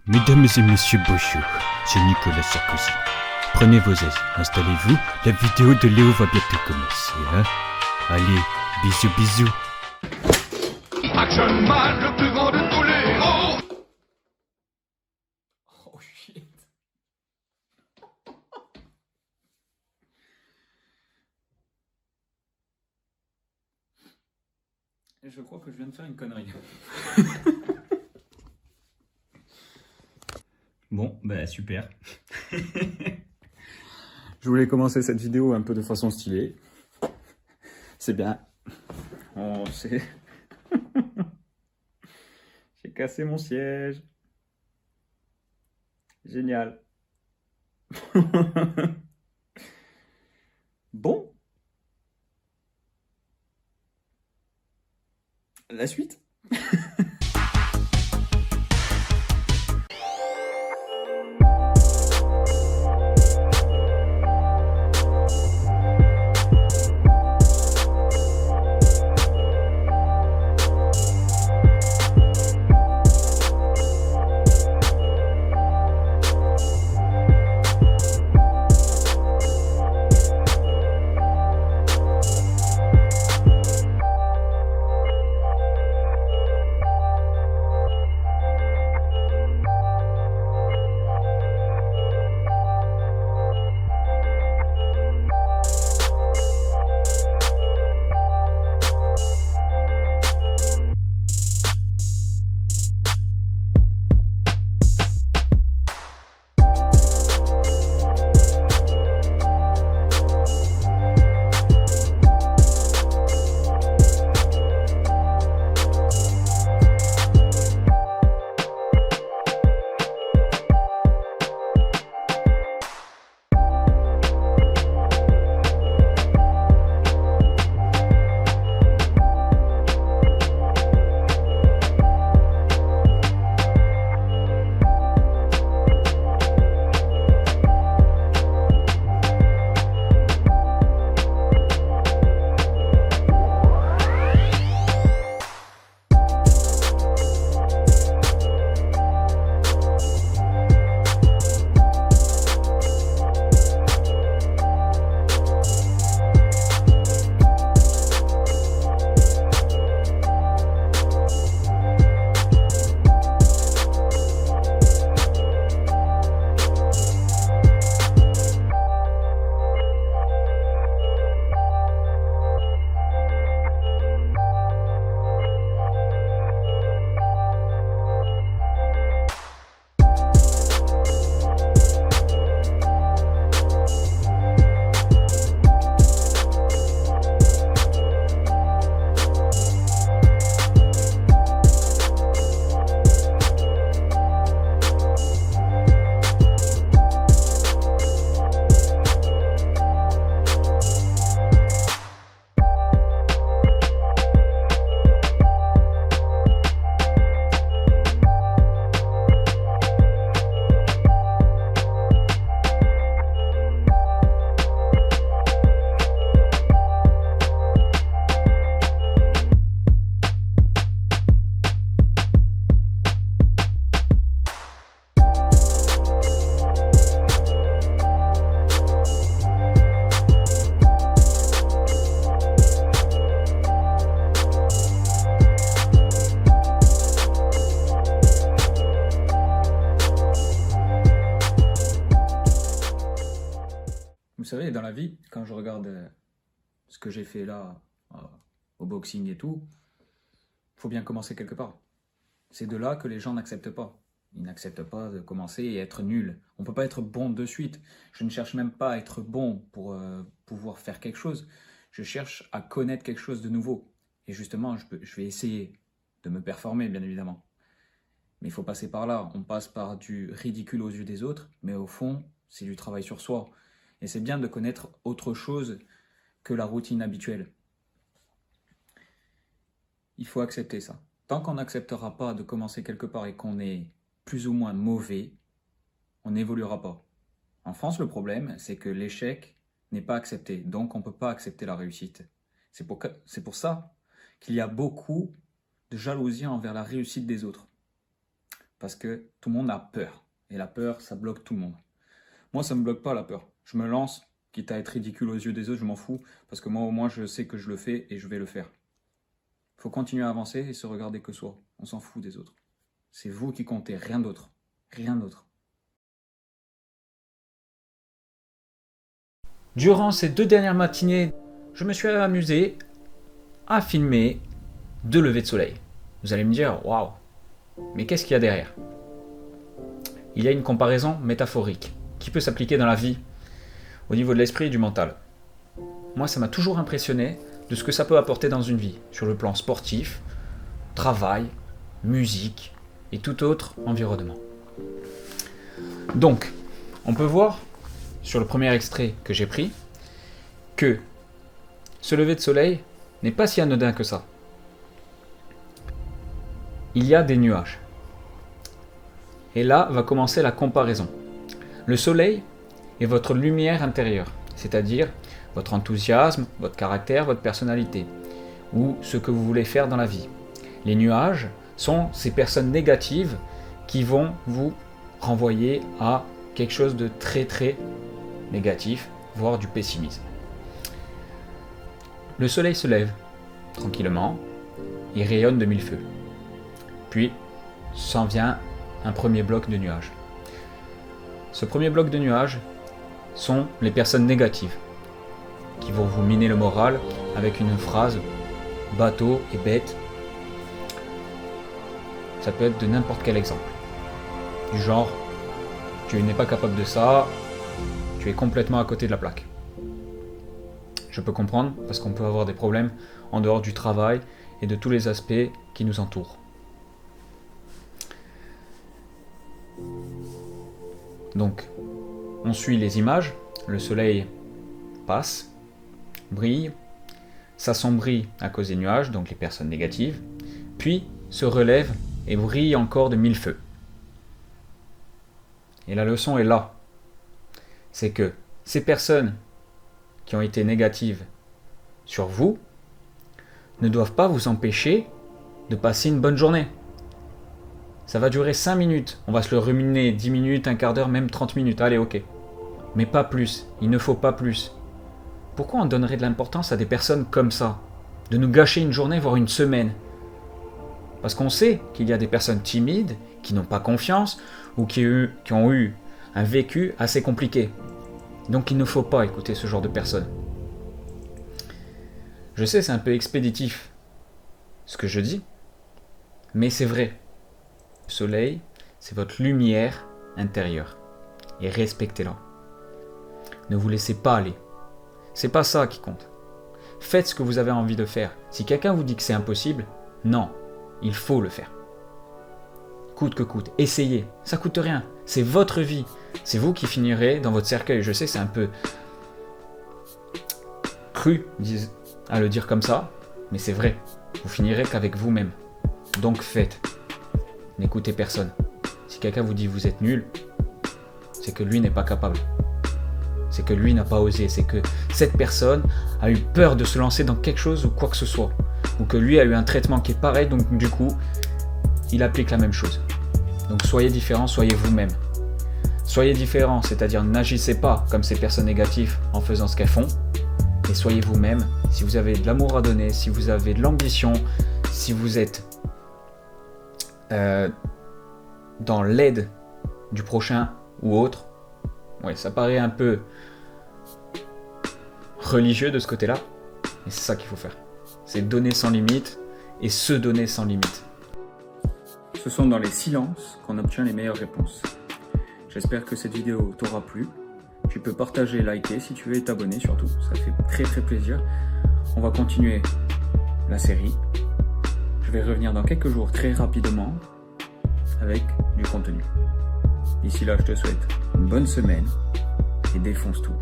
Mesdames et messieurs, bonjour, c'est Nicolas Sarkozy. Prenez vos aises, installez-vous, la vidéo de Léo va bientôt commencer, hein. Allez, bisous bisous. Action Man, le plus grand de tous les héros. Oh shit. Je crois que je viens de faire une connerie. Bon, bah super. Je voulais commencer cette vidéo un peu de façon stylée. C'est bien. Oh, c'est... J'ai cassé mon siège. Génial. Bon. La suite. Vous savez, dans la vie, quand je regarde ce que j'ai fait là, au boxing et tout, il faut bien commencer quelque part. C'est de là que les gens n'acceptent pas. Ils n'acceptent pas de commencer et être nul. On ne peut pas être bon de suite. Je ne cherche même pas à être bon pour pouvoir faire quelque chose. Je cherche à connaître quelque chose de nouveau. Et justement, je vais essayer de me performer, bien évidemment. Mais il faut passer par là. On passe par du ridicule aux yeux des autres, mais au fond, c'est du travail sur soi. Et c'est bien de connaître autre chose que la routine habituelle. Il faut accepter ça. Tant qu'on n'acceptera pas de commencer quelque part et qu'on est plus ou moins mauvais, on n'évoluera pas. En France, le problème, c'est que l'échec n'est pas accepté. Donc, on ne peut pas accepter la réussite. C'est pour ça qu'il y a beaucoup de jalousie envers la réussite des autres. Parce que tout le monde a peur. Et la peur, ça bloque tout le monde. Moi, ça ne me bloque pas la peur. Je me lance, quitte à être ridicule aux yeux des autres, je m'en fous. Parce que moi, au moins, je sais que je le fais et je vais le faire. Il faut continuer à avancer et se regarder que soi. On s'en fout des autres. C'est vous qui comptez, rien d'autre. Rien d'autre. Durant ces 2 dernières matinées, je me suis amusé à filmer 2 levées de soleil. Vous allez me dire, waouh, mais qu'est-ce qu'il y a derrière? Il y a une comparaison métaphorique qui peut s'appliquer dans la vie, au niveau de l'esprit et du mental. Moi, ça m'a toujours impressionné de ce que ça peut apporter dans une vie, sur le plan sportif, travail, musique et tout autre environnement. Donc, on peut voir, sur le premier extrait que j'ai pris, que ce lever de soleil n'est pas si anodin que ça. Il y a des nuages. Et là va commencer la comparaison. Le soleil est votre lumière intérieure, c'est-à-dire votre enthousiasme, votre caractère, votre personnalité, ou ce que vous voulez faire dans la vie. Les nuages sont ces personnes négatives qui vont vous renvoyer à quelque chose de très très négatif, voire du pessimisme. Le soleil se lève tranquillement, il rayonne de 1000 feux. Puis s'en vient un premier bloc de nuages. Ce premier bloc de nuages sont les personnes négatives qui vont vous miner le moral avec une phrase bateau et bête. Ça peut être de n'importe quel exemple. Du genre, tu n'es pas capable de ça, tu es complètement à côté de la plaque. Je peux comprendre parce qu'on peut avoir des problèmes en dehors du travail et de tous les aspects qui nous entourent. Donc, on suit les images, le soleil passe, brille, s'assombrit à cause des nuages, donc les personnes négatives, puis se relève et brille encore de 1000 feux. Et la leçon est là. C'est que ces personnes qui ont été négatives sur vous ne doivent pas vous empêcher de passer une bonne journée. Ça va durer 5 minutes, on va se le ruminer 10 minutes, un quart d'heure, même 30 minutes, allez ok. Mais pas plus, il ne faut pas plus. Pourquoi on donnerait de l'importance à des personnes comme ça? De nous gâcher une journée, voire une semaine? Parce qu'on sait qu'il y a des personnes timides, qui n'ont pas confiance, ou qui ont eu un vécu assez compliqué. Donc il ne faut pas écouter ce genre de personnes. Je sais, c'est un peu expéditif, ce que je dis, mais c'est vrai. Le soleil, c'est votre lumière intérieure. Et respectez-la. Ne vous laissez pas aller. C'est pas ça qui compte. Faites ce que vous avez envie de faire. Si quelqu'un vous dit que c'est impossible, non, il faut le faire. Coûte que coûte, essayez, ça coûte rien. C'est votre vie. C'est vous qui finirez dans votre cercueil. Je sais, c'est un peu cru à le dire comme ça, mais c'est vrai. Vous finirez qu'avec vous-même. Donc faites. N'écoutez personne. Si quelqu'un vous dit vous êtes nul, c'est que lui n'est pas capable. C'est que lui n'a pas osé. C'est que cette personne a eu peur de se lancer dans quelque chose ou quoi que ce soit. Ou que lui a eu un traitement qui est pareil, donc du coup, il applique la même chose. Donc soyez différents, soyez vous-même. Soyez différents, c'est-à-dire n'agissez pas comme ces personnes négatives en faisant ce qu'elles font. Et soyez vous-même. Si vous avez de l'amour à donner, si vous avez de l'ambition, si vous êtes dans l'aide du prochain ou autre, ouais, ça paraît un peu religieux de ce côté-là, mais c'est ça qu'il faut faire. C'est donner sans limite et se donner sans limite. Ce sont dans les silences qu'on obtient les meilleures réponses. J'espère que cette vidéo t'aura plu. Tu peux partager, liker si tu veux et t'abonner surtout, ça fait très très plaisir. On va continuer la série. Je vais revenir dans quelques jours très rapidement avec du contenu. D'ici là, je te souhaite une bonne semaine et défonce tout.